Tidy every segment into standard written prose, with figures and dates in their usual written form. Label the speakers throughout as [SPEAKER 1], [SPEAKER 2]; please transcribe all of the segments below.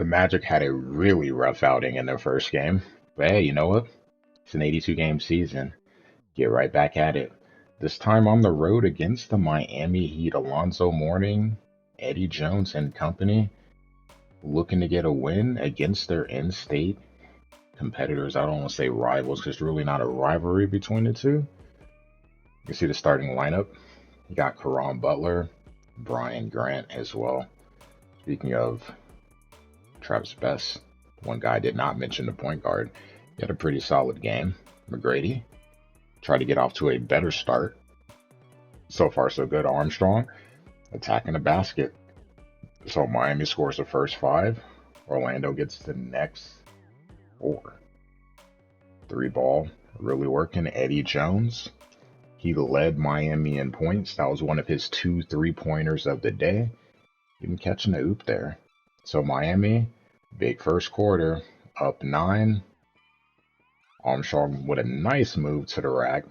[SPEAKER 1] The Magic had a really rough outing in their first game. But hey, you know what? It's an 82 game season. Get right back at it. This time on the road against the Miami Heat, Alonzo Mourning, Eddie Jones, and company, looking to get a win against their in state competitors. I don't want to say rivals because it's really not a rivalry between the two. You can see the starting lineup. You got Karan Butler, Brian Grant as well. Speaking of Travis Best, one guy I did not mention, the point guard. He had a pretty solid game. McGrady tried to get off to a better start. So far, so good. Armstrong attacking the basket. So Miami scores the first five. Orlando gets the next four. Three ball really working. Eddie Jones, he led Miami in points. That was one of his 2 3-pointers of the day. Even catching the oop there. So Miami, big first quarter, up 9. Armstrong with a nice move to the rack,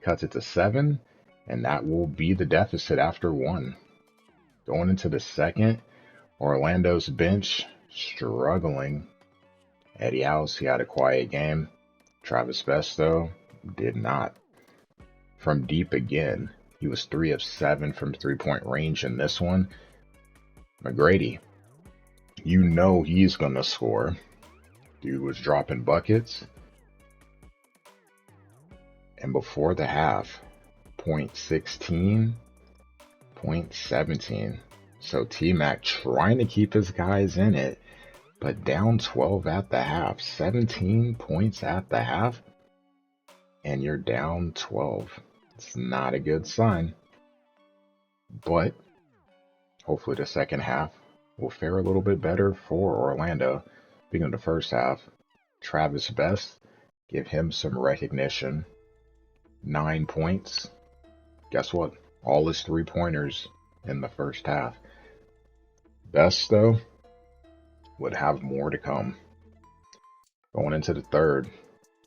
[SPEAKER 1] cuts it to 7, and that will be the deficit after 1. Going into the second, Orlando's bench struggling. Eddie House, he had a quiet game. Travis Best, though, did not. From deep again, he was 3 of 7 from 3-point range in this one. McGrady, you know he's going to score. Dude was dropping buckets. And before the half, point 16, point 17. So T-Mac trying to keep his guys in it, but down 12 at the half, 17 points at the half, and you're down 12. It's not a good sign. But hopefully the second half will fare a little bit better for Orlando. Speaking of the first half, Travis Best, give him some recognition. 9 points. Guess what? All his 3-pointers in the first half. Best, though, would have more to come. Going into the third,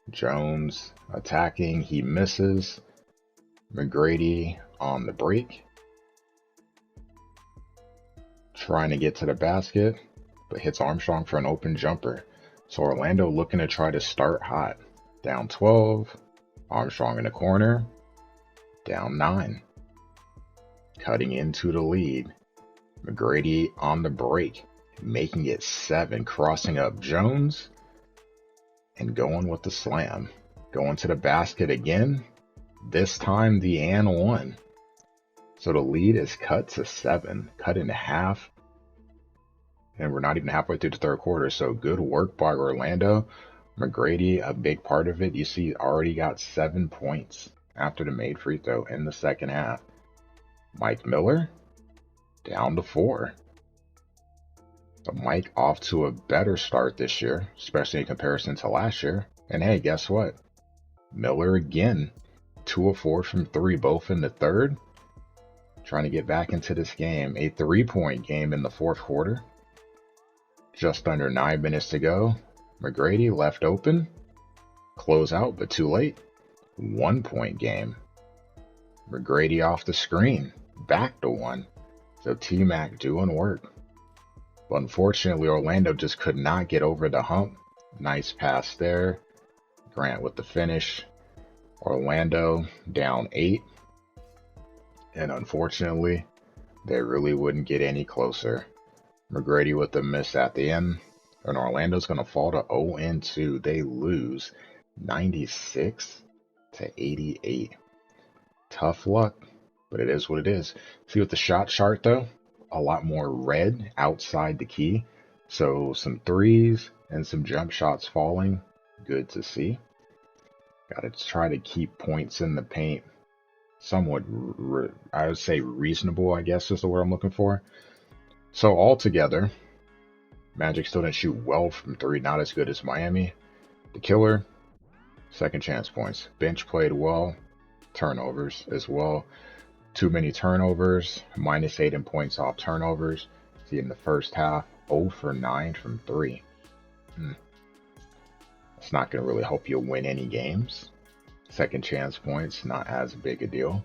[SPEAKER 1] Jones attacking. He misses. McGrady on the break. Trying to get to the basket, but hits Armstrong for an open jumper. So Orlando looking to try to start hot. Down 12. Armstrong in the corner. Down 9. Cutting into the lead. McGrady on the break. Making it 7. Crossing up Jones. And going with the slam. Going to the basket again. This time the and 1. So the lead is cut to 7. Cut in half. And we're not even halfway through the third quarter. So good work by Orlando. McGrady, a big part of it. You see, already got 7 points after the made free throw in the second half. Mike Miller, down to 4. But Mike off to a better start this year, especially in comparison to last year. And hey, guess what? Miller again, 2 of 4 from 3, both in the third. Trying to get back into this game. A 3-point game in the fourth quarter. Just under 9 minutes to go. McGrady left open. Close out, but too late. 1-point game. McGrady off the screen. Back to 1. So T-Mac doing work. But unfortunately, Orlando just could not get over the hump. Nice pass there. Grant with the finish. Orlando down 8. And unfortunately, they really wouldn't get any closer. McGrady with the miss at the end. And Orlando's going to fall to 0-2. They lose 96 to 88. Tough luck, but it is what it is. See with the shot chart though, a lot more red outside the key. So some threes and some jump shots falling. Good to see. Got to try to keep points in the paint somewhat, I would say reasonable, I guess is the word I'm looking for. So altogether, Magic still didn't shoot well from 3, not as good as Miami. The killer, second chance points. Bench played well, turnovers as well. Too many turnovers, -8 in points off turnovers. See in the first half, 0 for 9 from 3. It's not going to really help you win any games. Second chance points, not as big a deal.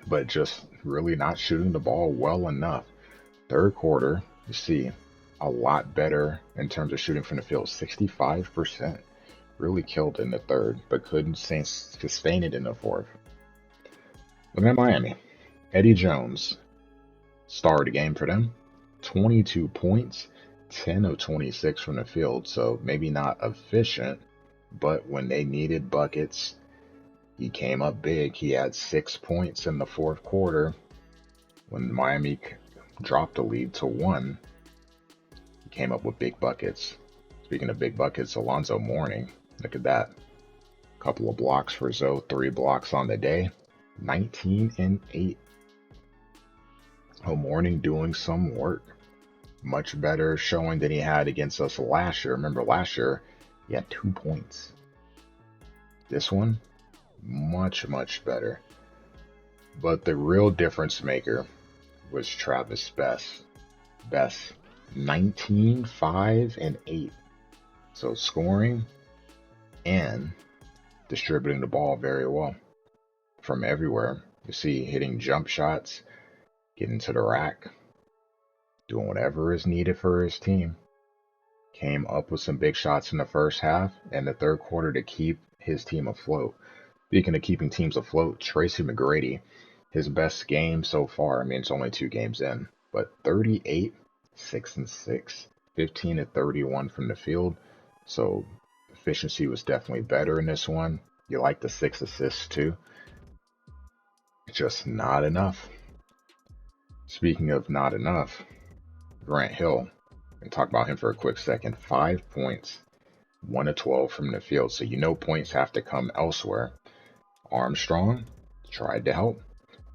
[SPEAKER 1] But just really not shooting the ball well enough. Third quarter, you see, a lot better in terms of shooting from the field, 65%. Really killed in the third, but couldn't sustain it in the fourth. Looking at Miami, Eddie Jones, star of the game for them, 22 points, 10 of 26 from the field, so maybe not efficient, but when they needed buckets, he came up big. He had 6 points in the fourth quarter when Miami dropped the lead to 1. He came up with big buckets. Speaking of big buckets, Alonzo Mourning, look at that. Couple of blocks for Zoe, 3 blocks on the day, 19 and 8. Mourning doing some work. Much better showing than he had against us last year. Remember last year, he had 2 points. This one, much better. But the real difference maker was Travis Best, 19, 5, and 8. So scoring and distributing the ball very well from everywhere. You see, hitting jump shots, getting to the rack, doing whatever is needed for his team. Came up with some big shots in the first half and the third quarter to keep his team afloat. Speaking of keeping teams afloat, Tracy McGrady, his best game so far. I mean, it's only 2 games in, but 38, 6 and 6, 15 to 31 from the field. So efficiency was definitely better in this one. You like the 6 assists too. Just not enough. Speaking of not enough, Grant Hill, and talk about him for a quick second. 5 points, 1 of 12 from the field. So you know points have to come elsewhere. Armstrong tried to help.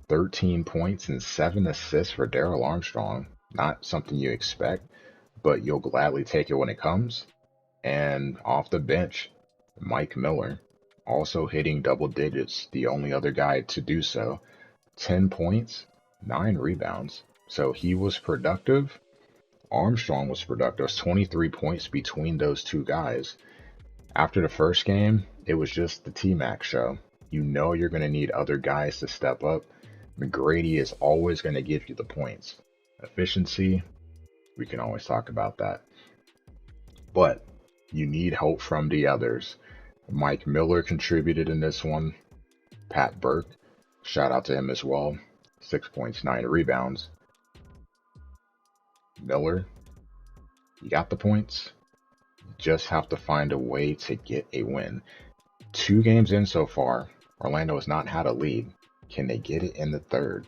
[SPEAKER 1] 13 points and 7 assists for Darrell Armstrong. Not something you expect, but you'll gladly take it when it comes. And off the bench, Mike Miller, also hitting double digits, the only other guy to do so. 10 points, 9 rebounds. So he was productive. Armstrong was productive. 23 points between those two guys. After the first game, it was just the T-Mac show. You know you're going to need other guys to step up. McGrady is always going to give you the points. Efficiency, we can always talk about that. But you need help from the others. Mike Miller contributed in this one. Pat Burke, shout out to him as well. 6 points, 9 rebounds. Miller, you got the points. You just have to find a way to get a win. 2 games in so far, Orlando has not had a lead. Can they get it in the third?